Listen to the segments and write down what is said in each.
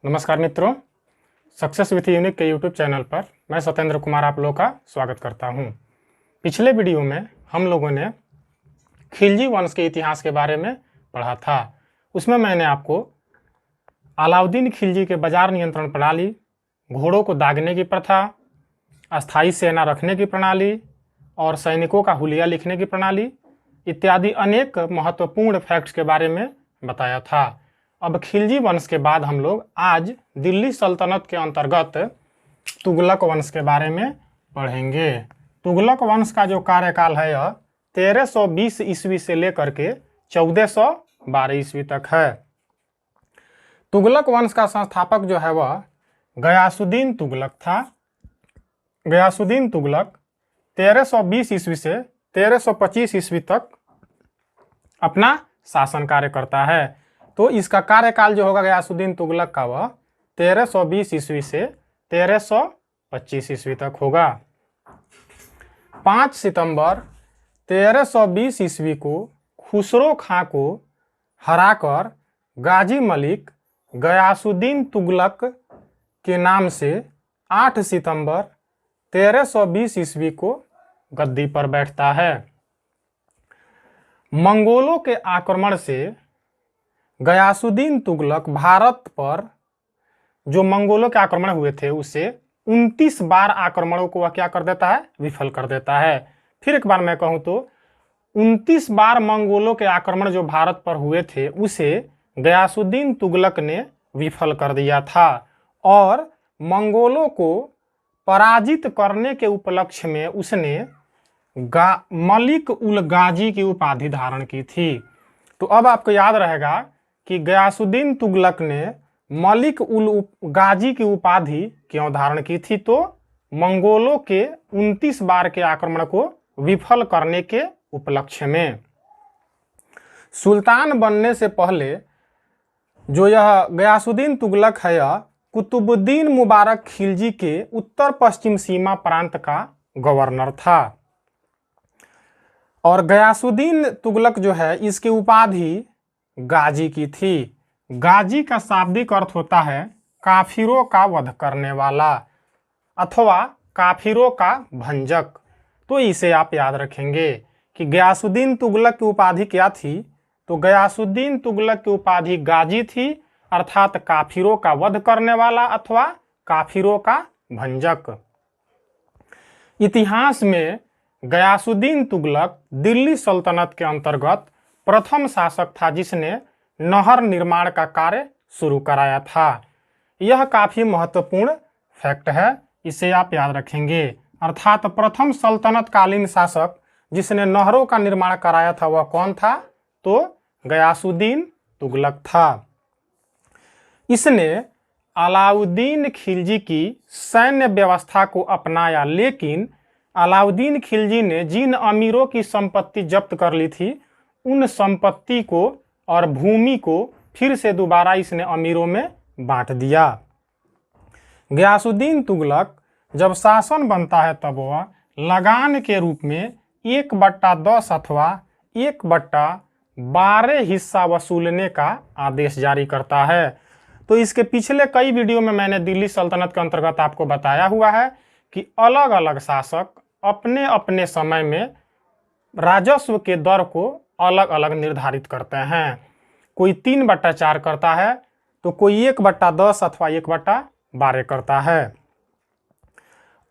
नमस्कार मित्रों, success with unique के यूट्यूब चैनल पर मैं सत्येंद्र कुमार आप लोगों का स्वागत करता हूं। पिछले वीडियो में हम लोगों ने खिलजी वंश के इतिहास के बारे में पढ़ा था। उसमें मैंने आपको अलाउद्दीन खिलजी के बाजार नियंत्रण प्रणाली, घोड़ों को दागने की प्रथा, अस्थायी सेना रखने की प्रणाली और सैनिकों का हुलिया लिखने की प्रणाली इत्यादि अनेक महत्वपूर्ण फैक्ट्स के बारे में बताया था। अब खिलजी वंश के बाद हम लोग आज दिल्ली सल्तनत के अंतर्गत तुगलक वंश के बारे में पढ़ेंगे। तुगलक वंश का जो कार्यकाल है यह 1320 ईस्वी से लेकर के 1412 ईस्वी तक है। तुगलक वंश का संस्थापक जो है वह गयासुद्दीन तुगलक था। गयासुद्दीन तुगलक 1320 ईस्वी से 1325 ईस्वी तक अपना शासन कार्य करता है। तो इसका कार्यकाल जो होगा गयासुद्दीन तुगलक का वह 1320 ईस्वी से 1325 ईस्वी तक होगा। 5 सितंबर 1320 ईस्वी को खुसरो खां को हराकर गाजी मलिक गयासुद्दीन तुगलक के नाम से 8 सितंबर 1320 ईस्वी को गद्दी पर बैठता है। मंगोलों के आक्रमण से गयासुद्दीन तुगलक भारत पर जो मंगोलों के आक्रमण हुए थे उसे 29 बार आक्रमणों को वह क्या कर देता है, विफल कर देता है। फिर एक बार मैं कहूं तो 29 बार मंगोलों के आक्रमण जो भारत पर हुए थे उसे गयासुद्दीन तुगलक ने विफल कर दिया था और मंगोलों को पराजित करने के उपलक्ष्य में उसने मलिक उल गाजी की उपाधि धारण की थी। तो अब आपको याद रहेगा कि गयासुद्दीन तुगलक ने मलिक उल गाजी की उपाधि क्यों धारण की थी, तो मंगोलों के 29 बार के आक्रमण को विफल करने के उपलक्ष्य में। सुल्तान बनने से पहले जो यह गयासुद्दीन तुगलक है यह कुतुबुद्दीन मुबारक खिलजी के उत्तर पश्चिम सीमा प्रांत का गवर्नर था और गयासुद्दीन तुगलक जो है इसकी उपाधि गाजी की थी। गाजी का शाब्दिक अर्थ होता है काफिरों का वध करने वाला अथवा काफिरों का भंजक। तो इसे आप याद रखेंगे कि गयासुद्दीन तुगलक की उपाधि क्या थी, तो गयासुद्दीन तुगलक की उपाधि गाजी थी अर्थात काफिरों का वध करने वाला अथवा काफिरों का भंजक। इतिहास में गयासुद्दीन तुगलक दिल्ली सल्तनत के अंतर्गत प्रथम शासक था जिसने नहर निर्माण का कार्य शुरू कराया था। यह काफी महत्वपूर्ण फैक्ट है, इसे आप याद रखेंगे। अर्थात प्रथम सल्तनत कालीन शासक जिसने नहरों का निर्माण कराया था वह कौन था, तो गयासुद्दीन तुगलक था। इसने अलाउद्दीन खिलजी की सैन्य व्यवस्था को अपनाया, लेकिन अलाउद्दीन खिलजी ने जिन अमीरों की संपत्ति जब्त कर ली थी उन संपत्ति को और भूमि को फिर से दोबारा इसने अमीरों में बांट दिया। गयासुद्दीन तुगलक जब शासन बनता है तब वह लगान के रूप में 1/10 अथवा 1/12 हिस्सा वसूलने का आदेश जारी करता है। तो इसके पिछले कई वीडियो में मैंने दिल्ली सल्तनत के अंतर्गत आपको बताया हुआ है कि अलग अलग शासक अपने अपने समय में राजस्व के दर को अलग अलग निर्धारित करते हैं। कोई 3/4 करता है तो कोई 1/10 अथवा 1/12 करता है।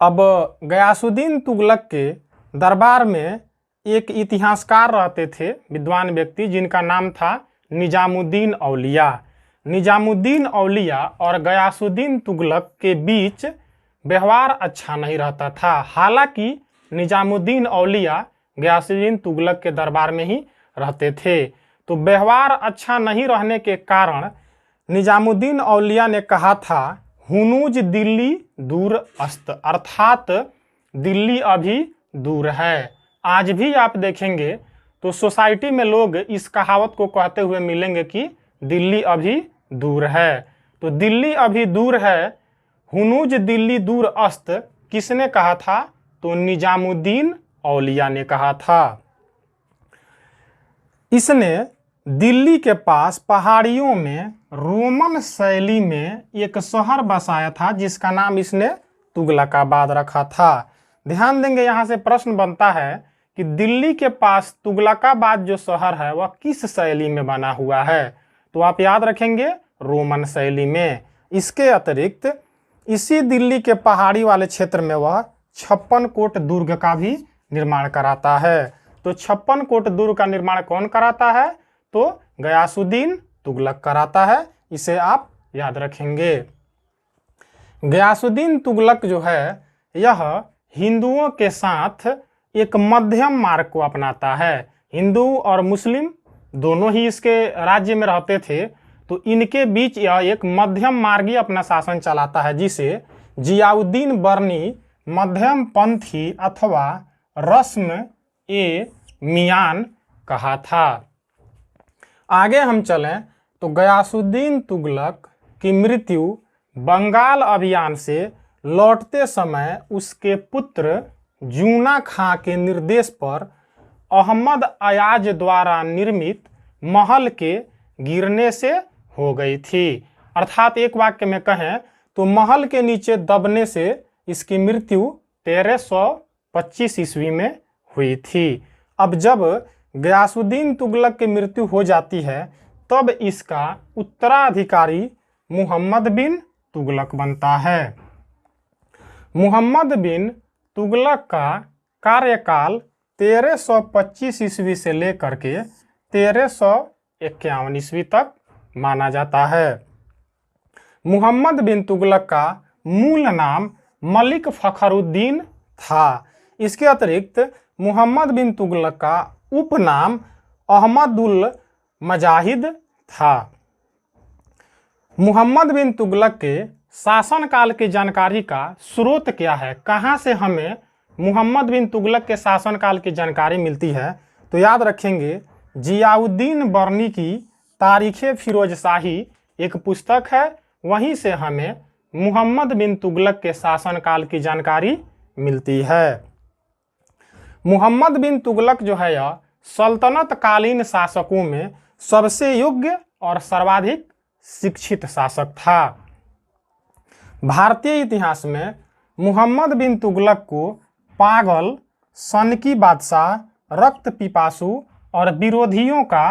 अब गयासुद्दीन तुगलक के दरबार में एक इतिहासकार रहते थे, विद्वान व्यक्ति, जिनका नाम था निजामुद्दीन औलिया। निजामुद्दीन औलिया और गयासुद्दीन तुगलक के बीच व्यवहार अच्छा नहीं रहता था। हालांकि निजामुद्दीन औलिया गयासुद्दीन तुगलक के दरबार में ही रहते थे, तो व्यवहार अच्छा नहीं रहने के कारण निजामुद्दीन औलिया ने कहा था हुनूज दिल्ली दूर अस्त, अर्थात दिल्ली अभी दूर है। आज भी आप देखेंगे तो सोसाइटी में लोग इस कहावत को कहते हुए मिलेंगे कि दिल्ली अभी दूर है। तो दिल्ली अभी दूर है, हुनूज दिल्ली दूर अस्त किसने कहा था, तो निजामुद्दीन औलिया ने कहा था। इसने दिल्ली के पास पहाड़ियों में रोमन शैली में एक शहर बसाया था जिसका नाम इसने तुगलकाबाद रखा था। ध्यान देंगे, यहाँ से प्रश्न बनता है कि दिल्ली के पास तुगलकाबाद जो शहर है वह किस शैली में बना हुआ है, तो आप याद रखेंगे रोमन शैली में। इसके अतिरिक्त इसी दिल्ली के पहाड़ी वाले क्षेत्र में वह 56 कोट दुर्ग का भी निर्माण कराता है। तो 56 कोट दुर्ग का निर्माण कौन कराता है, तो गयासुद्दीन तुगलक कराता है। इसे आप याद रखेंगे। गयासुद्दीन तुगलक जो है यह हिंदुओं के साथ एक मध्यम मार्ग को अपनाता है। हिंदू और मुस्लिम दोनों ही इसके राज्य में रहते थे, तो इनके बीच यह एक मध्यम मार्गी अपना शासन चलाता है, जिसे जियाउद्दीन बर्नी मध्यम पंथी अथवा रस्म ए मियान कहा था। आगे हम चलें तो गयासुद्दीन तुगलक की मृत्यु बंगाल अभियान से लौटते समय उसके पुत्र जूना खां के निर्देश पर अहमद अयाज द्वारा निर्मित महल के गिरने से हो गई थी। अर्थात एक वाक्य में कहें तो महल के नीचे दबने से इसकी मृत्यु 1325 ईस्वी में हुई थी। अब जब गयासुद्दीन तुगलक की मृत्यु हो जाती है तब इसका उत्तराधिकारी मुहम्मद बिन तुगलक बनता है। मुहम्मद बिन तुगलक का कार्यकाल 1325 ईस्वी से लेकर के 1351 ईस्वी तक माना जाता है। मुहम्मद बिन तुगलक का मूल नाम मलिक फखरुद्दीन था। इसके अतिरिक्त मुहम्मद बिन तुगलक का उपनाम अहमदुल मजाहिद था। मुहम्मद बिन तुगलक के शासनकाल की जानकारी का स्रोत क्या है, कहाँ से हमें मुहम्मद बिन तुगलक के शासनकाल की जानकारी मिलती है, तो याद रखेंगे जियाउद्दीन बर्नी की तारीख़े फिरोज शाही एक पुस्तक है, वहीं से हमें मुहम्मद बिन तुगलक के शासनकाल की जानकारी मिलती है। मुहम्मद बिन तुगलक जो है यह सल्तनत कालीन शासकों में सबसे योग्य और सर्वाधिक शिक्षित शासक था। भारतीय इतिहास में मुहम्मद बिन तुगलक को पागल, सनकी बादशाह, रक्त पिपासु और विरोधियों का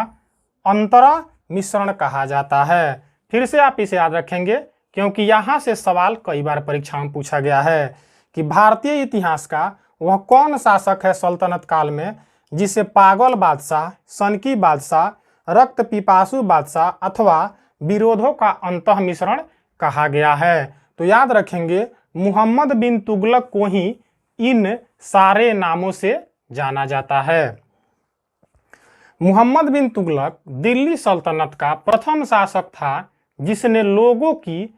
अंतरा मिश्रण कहा जाता है। फिर से आप इसे याद रखेंगे क्योंकि यहाँ से सवाल कई बार परीक्षा में पूछा गया है कि भारतीय इतिहास का वह कौन शासक है सल्तनत काल में जिसे पागल बादशाह, सनकी बादशाह, रक्त पिपासु बादशाह अथवा विरोधों का अंतः मिश्रण कहा गया है। तो याद रखेंगे मुहम्मद बिन तुगलक को ही इन सारे नामों से जाना जाता है। मुहम्मद बिन तुगलक दिल्ली सल्तनत का प्रथम शासक था जिसने लोगों की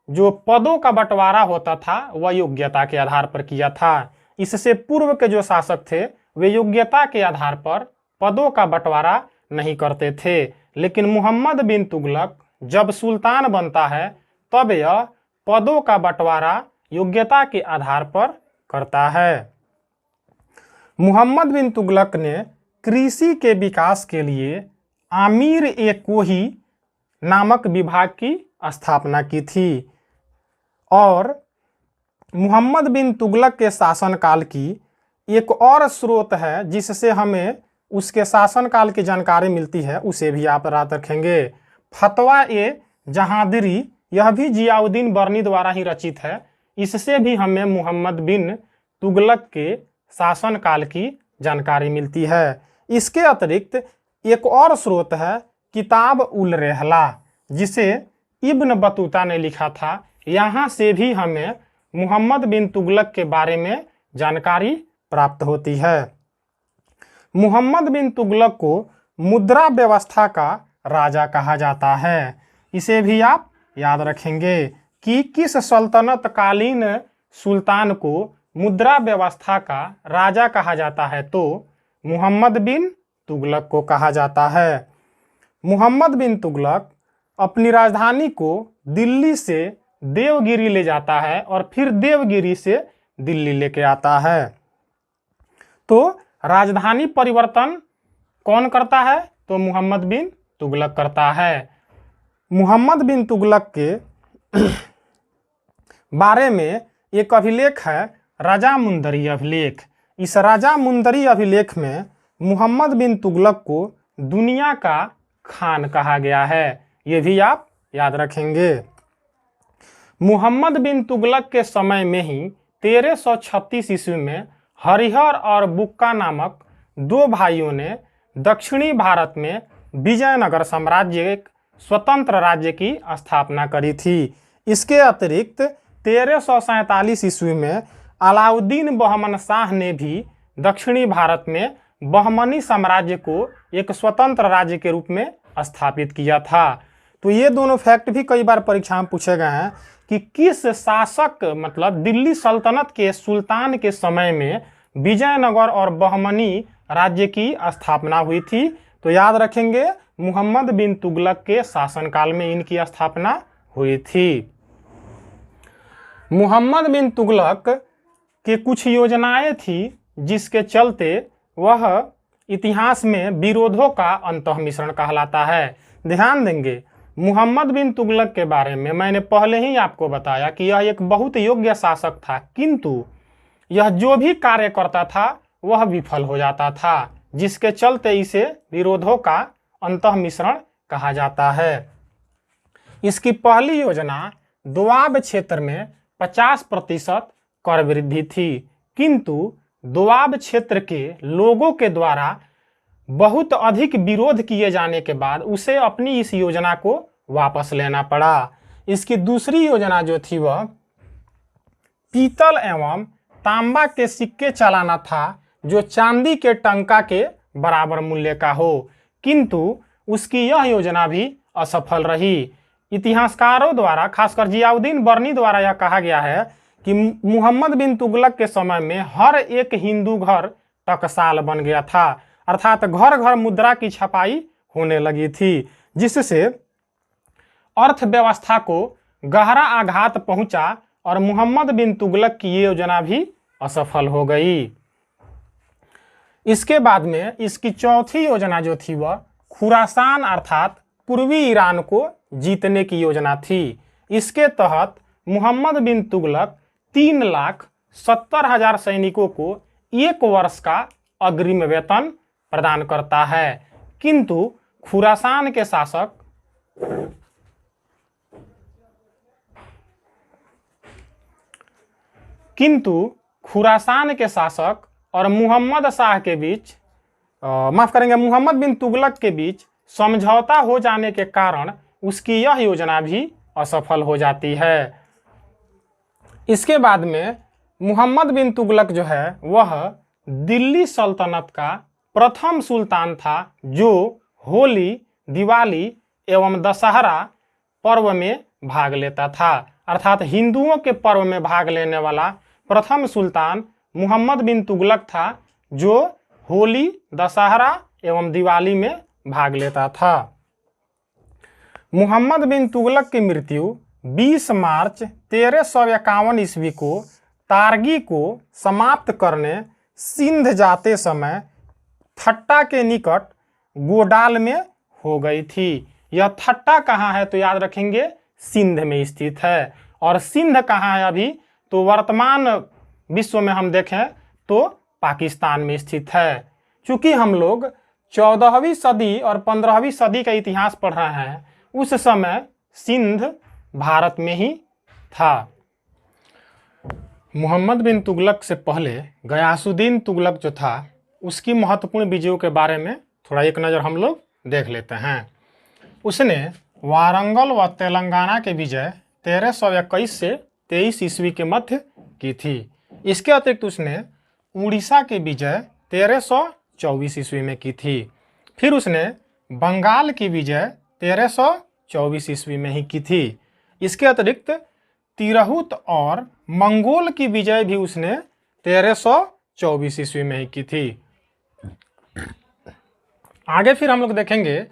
जो पदों का बंटवारा होता था वह योग्यता के आधार पर किया था। इससे पूर्व के जो शासक थे वे योग्यता के आधार पर पदों का बंटवारा नहीं करते थे, लेकिन मुहम्मद बिन तुगलक जब सुल्तान बनता है तब यह पदों का बंटवारा योग्यता के आधार पर करता है। मुहम्मद बिन तुगलक ने कृषि के विकास के लिए आमिर ए कोही नामक विभाग की स्थापना की थी और मुहम्मद बिन तुगलक के शासनकाल की एक और स्रोत है जिससे हमें उसके शासनकाल की जानकारी मिलती है, उसे भी आप याद रखेंगे। फतवा ए जहांदरी, यह भी जियाउद्दीन बर्नी द्वारा ही रचित है। इससे भी हमें मुहम्मद बिन तुगलक के शासनकाल की जानकारी मिलती है। इसके अतिरिक्त एक और स्रोत है किताब उल रहला जिसे इब्न बतूता ने लिखा था। यहाँ से भी हमें मुहम्मद बिन तुगलक के बारे में जानकारी प्राप्त होती है। मुहम्मद बिन तुगलक को मुद्रा व्यवस्था का राजा कहा जाता है। इसे भी आप याद रखेंगे कि किस सल्तनत कालीन सुल्तान को मुद्रा व्यवस्था का राजा कहा जाता है, तो मुहम्मद बिन तुगलक को कहा जाता है। मुहम्मद बिन तुगलक अपनी राजधानी को दिल्ली से देवगिरी ले जाता है और फिर देवगिरी से दिल्ली लेके आता है। तो राजधानी परिवर्तन कौन करता है, तो मुहम्मद बिन तुगलक करता है। मोहम्मद बिन तुगलक के बारे में एक अभिलेख है राजामुंदरी अभिलेख। इस राजामुंदरी अभिलेख में मोहम्मद बिन तुगलक को दुनिया का खान कहा गया है। ये भी आप याद रखेंगे। मोहम्मद बिन तुगलक के समय में ही 1336 ईस्वी में हरिहर और बुक्का नामक दो भाइयों ने दक्षिणी भारत में विजयनगर साम्राज्य एक स्वतंत्र राज्य की स्थापना करी थी। इसके अतिरिक्त 1347 ईस्वी में अलाउद्दीन बहमन शाह ने भी दक्षिणी भारत में बहमनी साम्राज्य को एक स्वतंत्र राज्य के रूप में स्थापित किया था। तो ये दोनों फैक्ट भी कई बार परीक्षा में पूछे गए हैं कि किस शासक मतलब दिल्ली सल्तनत के सुल्तान के समय में विजयनगर और बहमनी राज्य की स्थापना हुई थी। तो याद रखेंगे मोहम्मद बिन तुगलक के शासनकाल में इनकी स्थापना हुई थी। मोहम्मद बिन तुगलक के कुछ योजनाएं थी जिसके चलते वह इतिहास में विरोधों का अंतःमिश्रण कहलाता है। ध्यान देंगे, मोहम्मद बिन तुगलक के बारे में मैंने पहले ही आपको बताया कि यह एक बहुत योग्य शासक था, किंतु यह जो भी कार्य करता था वह विफल हो जाता था, जिसके चलते इसे विरोधों का अंतःमिश्रण कहा जाता है। इसकी पहली योजना दोआब क्षेत्र में 50% कर वृद्धि थी, किंतु दोआब क्षेत्र के लोगों के द्वारा बहुत अधिक विरोध किए जाने के बाद उसे अपनी इस योजना को वापस लेना पड़ा। इसकी दूसरी योजना जो थी वह पीतल एवं तांबा के सिक्के चलाना था, जो चांदी के टंका के बराबर मूल्य का हो, किंतु उसकी यह योजना भी असफल रही। इतिहासकारों द्वारा, खासकर जियाउद्दीन बर्नी द्वारा यह कहा गया है कि मोहम्मद बिन तुगलक के समय में हर एक हिंदू घर टकसाल बन गया था, अर्थात घर घर मुद्रा की छपाई होने लगी थी, जिससे अर्थव्यवस्था को गहरा आघात पहुंचा और मोहम्मद बिन तुगलक की ये योजना भी असफल हो गई। इसके बाद में इसकी चौथी योजना जो थी वह खुरासान अर्थात पूर्वी ईरान को जीतने की योजना थी। इसके तहत मोहम्मद बिन तुगलक 3,70,000 सैनिकों को 1 वर्ष का अग्रिम वेतन प्रदान करता है, किंतु खुरासान के शासक और मोहम्मद शाह के बीच मोहम्मद बिन तुगलक के बीच समझौता हो जाने के कारण उसकी यह योजना भी असफल हो जाती है। इसके बाद में मोहम्मद बिन तुगलक जो है वह दिल्ली सल्तनत का प्रथम सुल्तान था जो होली, दिवाली एवं दशहरा पर्व में भाग लेता था, अर्थात हिंदुओं के पर्व में भाग लेने वाला प्रथम सुल्तान मोहम्मद बिन तुगलक था, जो होली, दशहरा एवं दिवाली में भाग लेता था। मोहम्मद बिन तुगलक की मृत्यु 20 मार्च 1351 ईस्वी को तारगी को समाप्त करने सिंध जाते समय थट्टा के निकट गोडाल में हो गई थी। यह थट्टा कहाँ है तो याद रखेंगे सिंध में स्थित है। और सिंध कहाँ है अभी तो वर्तमान विश्व में हम देखें तो पाकिस्तान में स्थित है। चूंकि हम लोग 14वीं सदी और 15वीं सदी का इतिहास पढ़ रहे हैं, उस समय सिंध भारत में ही था। मोहम्मद बिन तुगलक से पहले गयासुद्दीन तुगलक जो था उसकी महत्वपूर्ण विजयों के बारे में थोड़ा एक नज़र हम लोग देख लेते हैं। उसने वारंगल व तेलंगाना के विजय 1321 से 23 ईस्वी के मध्य की थी। इसके अतिरिक्त उसने उड़ीसा के विजय 1324 ईस्वी में की थी। फिर उसने बंगाल की विजय 1324 ईस्वी में ही की थी। इसके अतिरिक्त तिरहुत और मंगोल की विजय भी उसने 1324 ईस्वी में ही की थी। आगे फिर हम लोग देखेंगे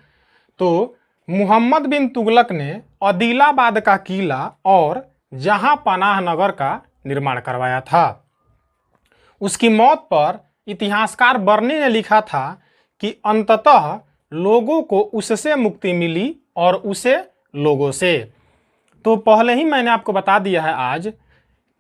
तो मोहम्मद बिन तुगलक ने आदिलाबाद का किला और जहां पनाह नगर का निर्माण करवाया था। उसकी मौत पर इतिहासकार बर्नी ने लिखा था कि अंततः लोगों को उससे मुक्ति मिली और उसे लोगों से। तो पहले ही मैंने आपको बता दिया है आज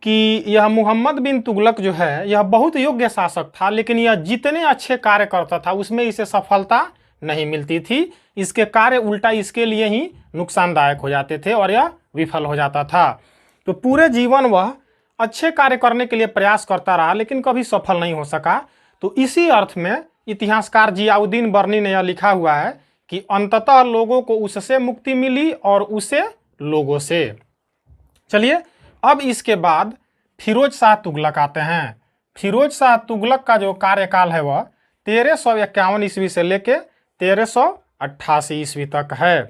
कि यह मोहम्मद बिन तुगलक जो है यह बहुत योग्य शासक था, लेकिन यह जितने अच्छे कार्य करता था उसमें इसे सफलता नहीं मिलती थी। इसके कार्य उल्टा इसके लिए ही नुकसानदायक हो जाते थे और यह विफल हो जाता था। तो पूरे जीवन वह अच्छे कार्य करने के लिए प्रयास करता रहा, लेकिन कभी सफल नहीं हो सका। तो इसी अर्थ में इतिहासकार जियाउद्दीन बर्नी ने यह लिखा हुआ है कि अंततः लोगों को उससे मुक्ति मिली और उसे लोगों से। चलिए अब इसके बाद फिरोज शाह तुगलक आते हैं। फिरोज शाह तुगलक का जो कार्यकाल है वह 1351 ईस्वी से लेके 1388 ईस्वी तक है।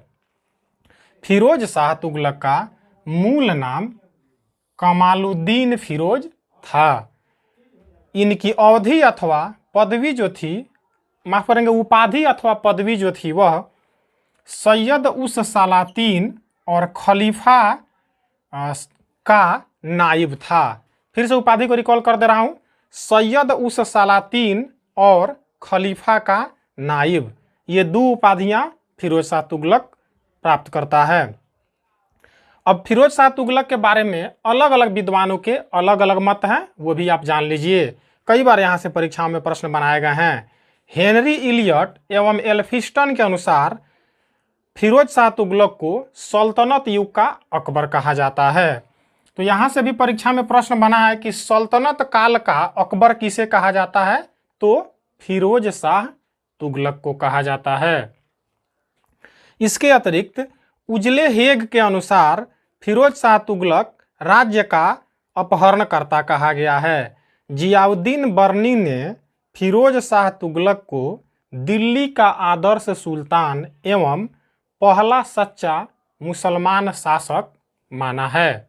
फिरोज शाह तुगलक का मूल नाम कमालुद्दीन फिरोज था। इनकी अवधि अथवा पदवी जो थी, माफ करेंगे, उपाधि अथवा पदवी जो थी वह सैयद उस सलातीन और खलीफा का नाइब था। फिर से उपाधि को रिकॉल कर दे रहा हूं, सैयद उस सलातीन और खलीफा का नाइब, ये दो उपाधियां फिरोज शाह तुगलक प्राप्त करता है। अब फिरोज शाह तुगलक के बारे में अलग अलग विद्वानों के अलग अलग मत हैं, वो भी आप जान लीजिए। कई बार यहाँ से परीक्षाओं में प्रश्न बनाए गए हैं। हेनरी इलियट एवं एल्फिस्टन के अनुसार फिरोज शाह तुगलक को सल्तनत युग का अकबर कहा जाता है। तो यहाँ से भी परीक्षा में प्रश्न बना है कि सल्तनत काल का अकबर किसे कहा जाता है, तो फिरोज शाह तुगलक को कहा जाता है। इसके अतिरिक्त उजले हेग के अनुसार फिरोज शाह तुगलक राज्य का अपहरणकर्ता कहा गया है। जियाउद्दीन बर्नी ने फिरोज शाह तुगलक को दिल्ली का आदर्श सुल्तान एवं पहला सच्चा मुसलमान शासक माना है।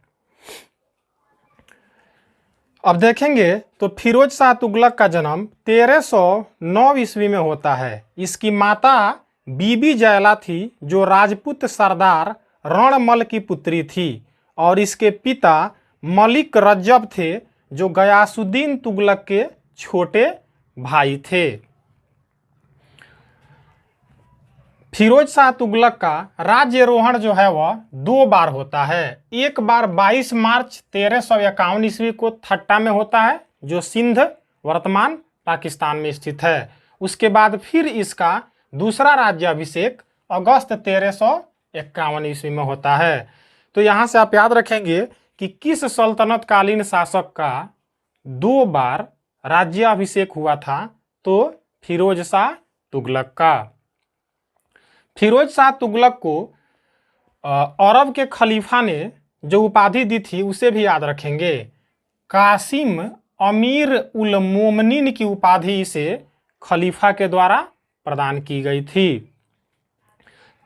अब देखेंगे तो फिरोज शाह तुगलक का जन्म 1309 ईस्वी में होता है। इसकी माता बीबी जयला थी जो राजपूत सरदार रणमल की पुत्री थी, और इसके पिता मलिक रज्जब थे जो गयासुद्दीन तुगलक के छोटे भाई थे। फिरोज शाह तुगलक का राज्यरोहण जो है वह 2 बार होता है। एक बार 22 मार्च 1351 ईस्वी को थट्टा में होता है, जो सिंध वर्तमान पाकिस्तान में स्थित है। उसके बाद फिर इसका दूसरा राज्याभिषेक अगस्त 1351 ईस्वी में होता है। तो यहाँ से आप याद रखेंगे कि किस सल्तनत कालीन शासक का 2 बार राज्याभिषेक हुआ था, तो फिरोज शाह तुगलक का। फिरोज शाह तुगलक को अरब के खलीफा ने जो उपाधि दी थी उसे भी याद रखेंगे। कासिम अमीर उल मोमनीन की उपाधि इसे खलीफा के द्वारा प्रदान की गई थी।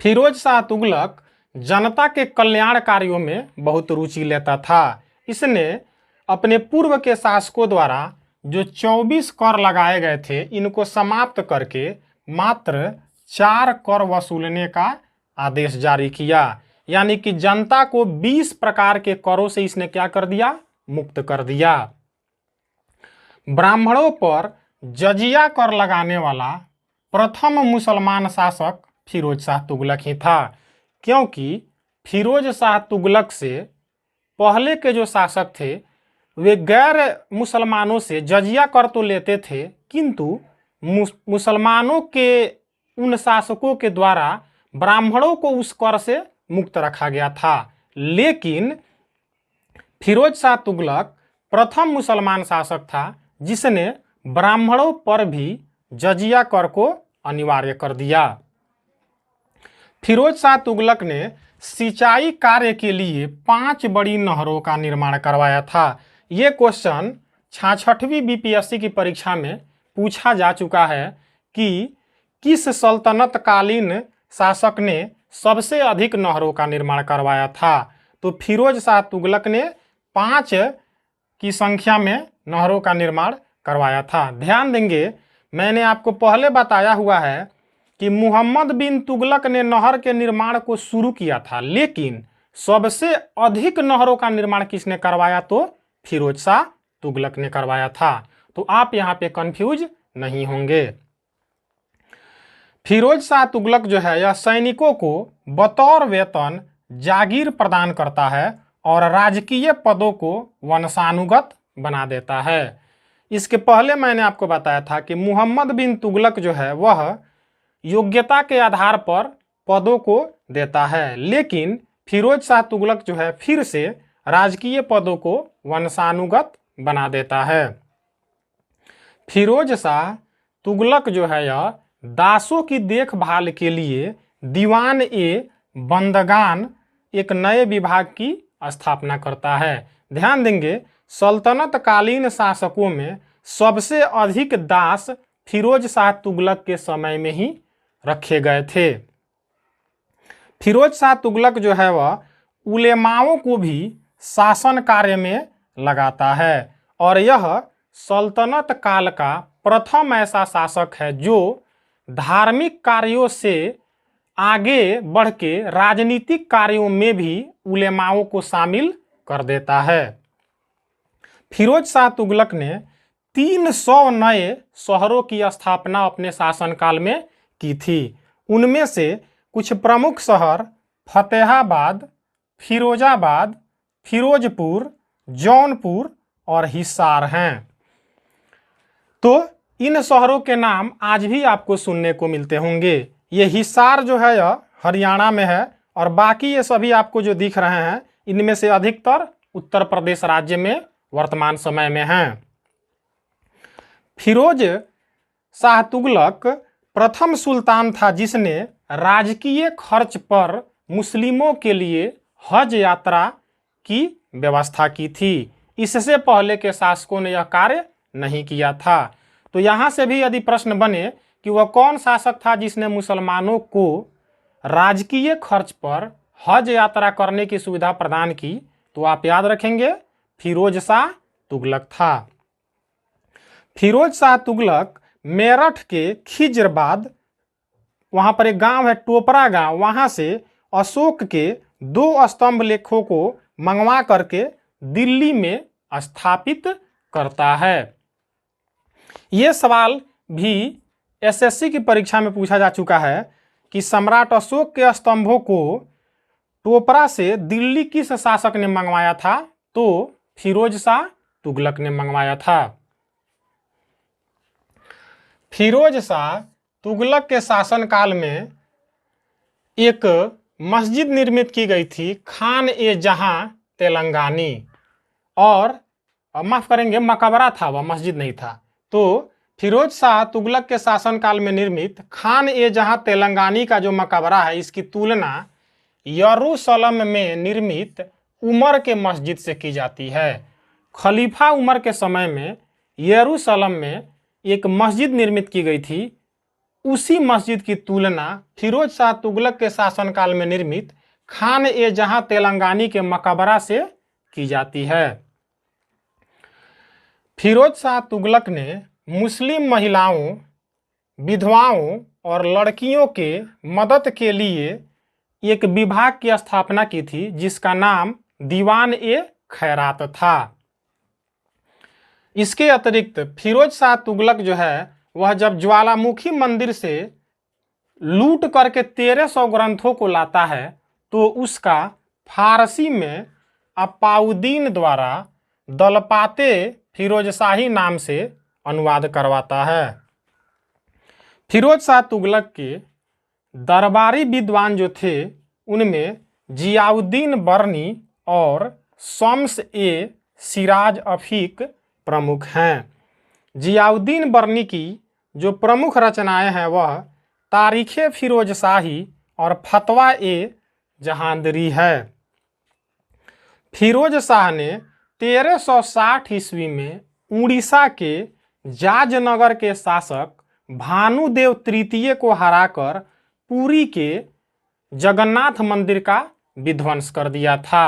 फिरोज शाह तुगलक जनता के कल्याण कार्यों में बहुत रुचि लेता था। इसने अपने पूर्व के शासकों द्वारा जो 24 कर लगाए गए थे, इनको समाप्त करके मात्र 4 कर वसूलने का आदेश जारी किया। यानी कि जनता को 20 प्रकार के करों से इसने क्या कर दिया, मुक्त कर दिया। ब्राह्मणों पर जजिया कर लगाने वाला प्रथम मुसलमान शासक फिरोज शाह तुगलक ही था, क्योंकि फिरोज शाह तुगलक से पहले के जो शासक थे वे गैर मुसलमानों से जजिया कर तो लेते थे, किंतु मुसलमानों के उन शासकों के द्वारा ब्राह्मणों को उस कर से मुक्त रखा गया था। लेकिन फिरोज शाह तुगलक प्रथम मुसलमान शासक था जिसने ब्राह्मणों पर भी जजिया कर को अनिवार्य कर दिया। फिरोज शाह तुगलक ने सिंचाई कार्य के लिए 5 बड़ी नहरों का निर्माण करवाया था। ये क्वेश्चन 66वीं बीपीएससी की परीक्षा में पूछा जा चुका है कि किस सल्तनत कालीन शासक ने सबसे अधिक नहरों का निर्माण करवाया था। तो फिरोज शाह तुगलक ने 5 की संख्या में नहरों का निर्माण करवाया था। ध्यान देंगे, मैंने आपको पहले बताया हुआ है कि मोहम्मद बिन तुगलक ने नहर के निर्माण को शुरू किया था, लेकिन सबसे अधिक नहरों का निर्माण किसने करवाया, तो फिरोज शाह तुगलक ने करवाया था। तो आप यहाँ पे कंफ्यूज नहीं होंगे। फिरोज शाह तुगलक जो है यह सैनिकों को बतौर वेतन जागीर प्रदान करता है और राजकीय पदों को वंशानुगत बना देता है। इसके पहले मैंने आपको बताया था कि मोहम्मद बिन तुगलक जो है वह योग्यता के आधार पर पदों को देता है, लेकिन फिरोज शाह तुगलक जो है फिर से राजकीय पदों को वंशानुगत बना देता है। फिरोज शाह तुगलक जो है यह दासों की देखभाल के लिए दीवान ए बंदगान एक नए विभाग की स्थापना करता है। ध्यान देंगे, सल्तनत कालीन शासकों में सबसे अधिक दास फिरोज शाह तुगलक के समय में ही रखे गए थे। फिरोज शाह तुगलक जो है वह उलेमाओं को भी शासन कार्य में लगाता है और यह सल्तनत काल का प्रथम ऐसा शासक है जो धार्मिक कार्यों से आगे बढ़ के राजनीतिक कार्यों में भी उलेमाओं को शामिल कर देता है। फिरोज शाह तुगलक ने 300 नए शहरों की स्थापना अपने शासनकाल में की थी। उनमें से कुछ प्रमुख शहर फतेहाबाद, फिरोजाबाद, फिरोजपुर, जौनपुर और हिसार हैं। तो इन शहरों के नाम आज भी आपको सुनने को मिलते होंगे। ये हिसार जो है यह हरियाणा में है और बाकी ये सभी आपको जो दिख रहे हैं इनमें से अधिकतर उत्तर प्रदेश राज्य में वर्तमान समय में हैं। फिरोज शाह तुगलक प्रथम सुल्तान था जिसने राजकीय खर्च पर मुस्लिमों के लिए हज यात्रा की व्यवस्था की थी। इससे पहले के शासकों ने यह कार्य नहीं किया था। तो यहाँ से भी यदि प्रश्न बने कि वह कौन शासक था जिसने मुसलमानों को राजकीय खर्च पर हज यात्रा करने की सुविधा प्रदान की, तो आप याद रखेंगे फिरोज शाह तुगलक था। फिरोज शाह तुगलक मेरठ के खिजराबाद, वहां पर एक गांव है टोपरा गांव, वहां से अशोक के 2 स्तंभ लेखों को मंगवा करके दिल्ली में स्थापित करता है। ये सवाल भी एसएससी की परीक्षा में पूछा जा चुका है कि सम्राट अशोक के स्तंभों को टोपरा से दिल्ली किस शासक ने मंगवाया था? तो फिरोज शाह तुगलक ने मंगवाया था। फिरोज शाह तुगलक के शासनकाल में एक मस्जिद निर्मित की गई थी, खान ए जहां तेलंगानी, और माफ करेंगे मकबरा था, वह मस्जिद नहीं था। तो फिरोज शाह तुगलक के शासनकाल में निर्मित खान ए जहां तेलंगानी का जो मकबरा है, इसकी तुलना यरूशलेम में निर्मित उमर के मस्जिद से की जाती है। खलीफा उमर के समय में यरूशलेम में एक मस्जिद निर्मित की गई थी। उसी मस्जिद की तुलना फिरोज शाह तुगलक के शासनकाल में निर्मित खान ए जहां तेलंगानी के मकबरा से की जाती है। फिरोज शाह तुगलक ने मुस्लिम महिलाओं, विधवाओं और लड़कियों के मदद के लिए एक विभाग की स्थापना की थी जिसका नाम दीवान ए खैरात था। इसके अतिरिक्त फिरोज शाह तुगलक जो है वह जब ज्वालामुखी मंदिर से लूट करके 1300 ग्रंथों को लाता है तो उसका फारसी में अपाउद्दीन द्वारा दलपाते फिरोजशाही नाम से अनुवाद करवाता है। फिरोज शाह तुगलक के दरबारी विद्वान जो थे उनमें जियाउद्दीन बर्नी और शम्स ए सिराज अफीक प्रमुख हैं। जियाउद्दीन बर्नी की जो प्रमुख रचनाएं हैं वह तारीख़े फिरोज शाही और फतवा ए जहांदरी है। फिरोज शाह ने 1360 ईस्वी में उड़ीसा के जाजनगर के शासक भानुदेव तृतीय को हराकर पुरी के जगन्नाथ मंदिर का विध्वंस कर दिया था।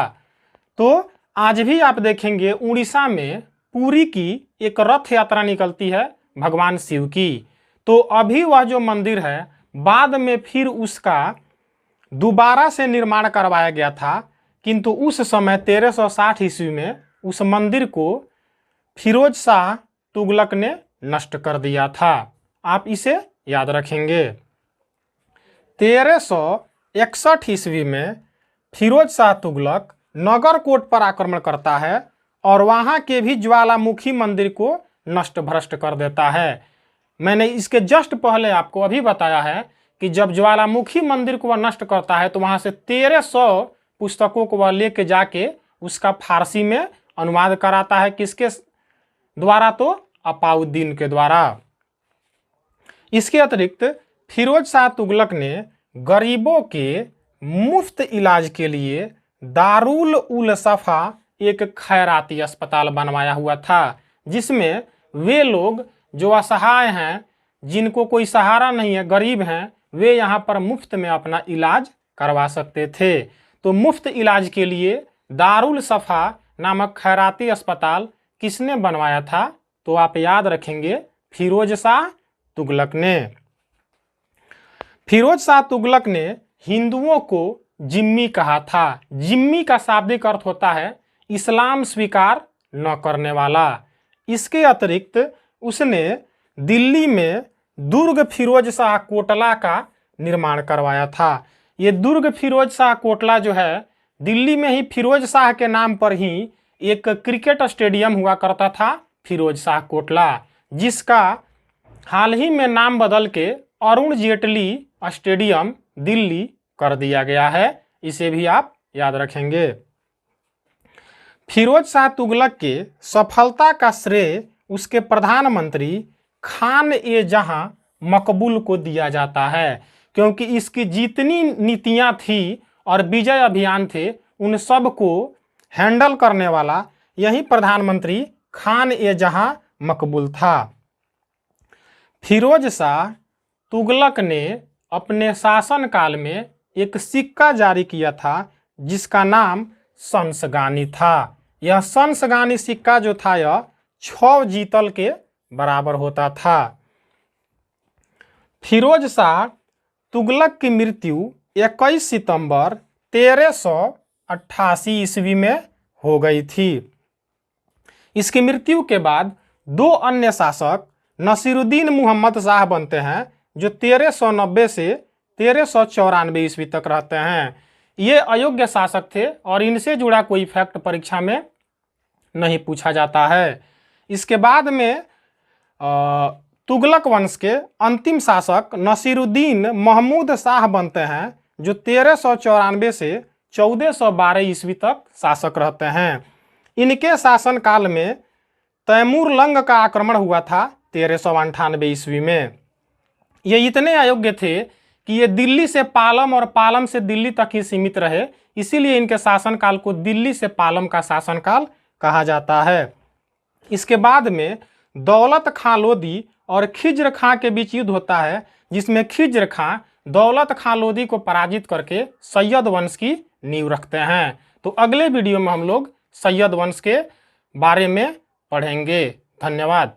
तो आज भी आप देखेंगे उड़ीसा में पुरी की एक रथ यात्रा निकलती है भगवान शिव की। तो अभी वह जो मंदिर है बाद में फिर उसका दोबारा से निर्माण करवाया गया था, किंतु उस समय 1360 ईस्वी में उस मंदिर को फिरोज शाह तुगलक ने नष्ट कर दिया था। आप इसे याद रखेंगे। 1361 ईस्वी में फिरोज शाह तुगलक नगरकोट पर आक्रमण करता है और वहां के भी ज्वालामुखी मंदिर को नष्ट भ्रष्ट कर देता है। मैंने इसके जस्ट पहले आपको अभी बताया है कि जब ज्वालामुखी मंदिर को वह नष्ट करता है तो वहां से 1300 पुस्तकों को वह लेके जाके उसका फारसी में अनुवाद कराता है। किसके द्वारा? तो अपाउद्दीन के द्वारा। इसके अतिरिक्त फिरोज शाह तुगलक ने गरीबों के मुफ्त इलाज के लिए दारुल उल सफा एक खैराती अस्पताल बनवाया हुआ था, जिसमें वे लोग जो असहाय हैं, जिनको कोई सहारा नहीं है, गरीब हैं, वे यहाँ पर मुफ्त में अपना इलाज करवा सकते थे। तो मुफ्त इलाज के लिए दारुल सफा नामक खैराती अस्पताल किसने बनवाया था? तो आप याद रखेंगे, फिरोज शाह तुगलक ने। फिरोज शाह तुगलक ने हिंदुओं को जिम्मी कहा था। जिम्मी का शाब्दिक अर्थ होता है इस्लाम स्वीकार न करने वाला। इसके अतिरिक्त उसने दिल्ली में दुर्ग फिरोज शाह कोटला का निर्माण करवाया था। ये दुर्ग फिरोज शाह कोटला जो है, दिल्ली में ही फिरोज शाह के नाम पर ही एक क्रिकेट स्टेडियम हुआ करता था, फिरोज शाह कोटला, जिसका हाल ही में नाम बदल के अरुण जेटली स्टेडियम दिल्ली कर दिया गया है। इसे भी आप याद रखेंगे। फिरोज शाह तुगलक के सफलता का श्रेय उसके प्रधानमंत्री खान ए जहां मकबूल को दिया जाता है, क्योंकि इसकी जितनी नीतियां थी और विजय अभियान थे, उन सब को हैंडल करने वाला यही प्रधानमंत्री खान ए जहां मकबूल था। फिरोज शाह तुगलक ने अपने शासनकाल में एक सिक्का जारी किया था जिसका नाम शंसगानी था। यह शंसगानी सिक्का जो था, यह 6 जीतल के बराबर होता था। फिरोज शाह तुगलक की मृत्यु 21 सितंबर 1388 ईस्वी में हो गई थी। इसकी मृत्यु के बाद 2 अन्य शासक नसीरुद्दीन मुहम्मद शाह बनते हैं, जो 1390 से 1394 ईस्वी तक रहते हैं। ये अयोग्य शासक थे और इनसे जुड़ा कोई फैक्ट परीक्षा में नहीं पूछा जाता है। इसके बाद में तुगलक वंश के अंतिम शासक नसीरुद्दीन महमूद शाह बनते हैं, जो 1394 से 1412 ईस्वी तक शासक रहते हैं। इनके शासनकाल में तैमूर लंग का आक्रमण हुआ था 1398 ईस्वी में। ये इतने अयोग्य थे कि ये दिल्ली से पालम और पालम से दिल्ली तक ही सीमित रहे, इसीलिए इनके शासनकाल को दिल्ली से पालम का शासनकाल कहा जाता है। इसके बाद में दौलत खां लोदी और खिज्र खां के बीच युद्ध होता है, जिसमें खिज्र खां दौलत खां लोदी को पराजित करके सैयद वंश की नींव रखते हैं। तो अगले वीडियो में हम लोग सैयद वंश के बारे में पढ़ेंगे। धन्यवाद।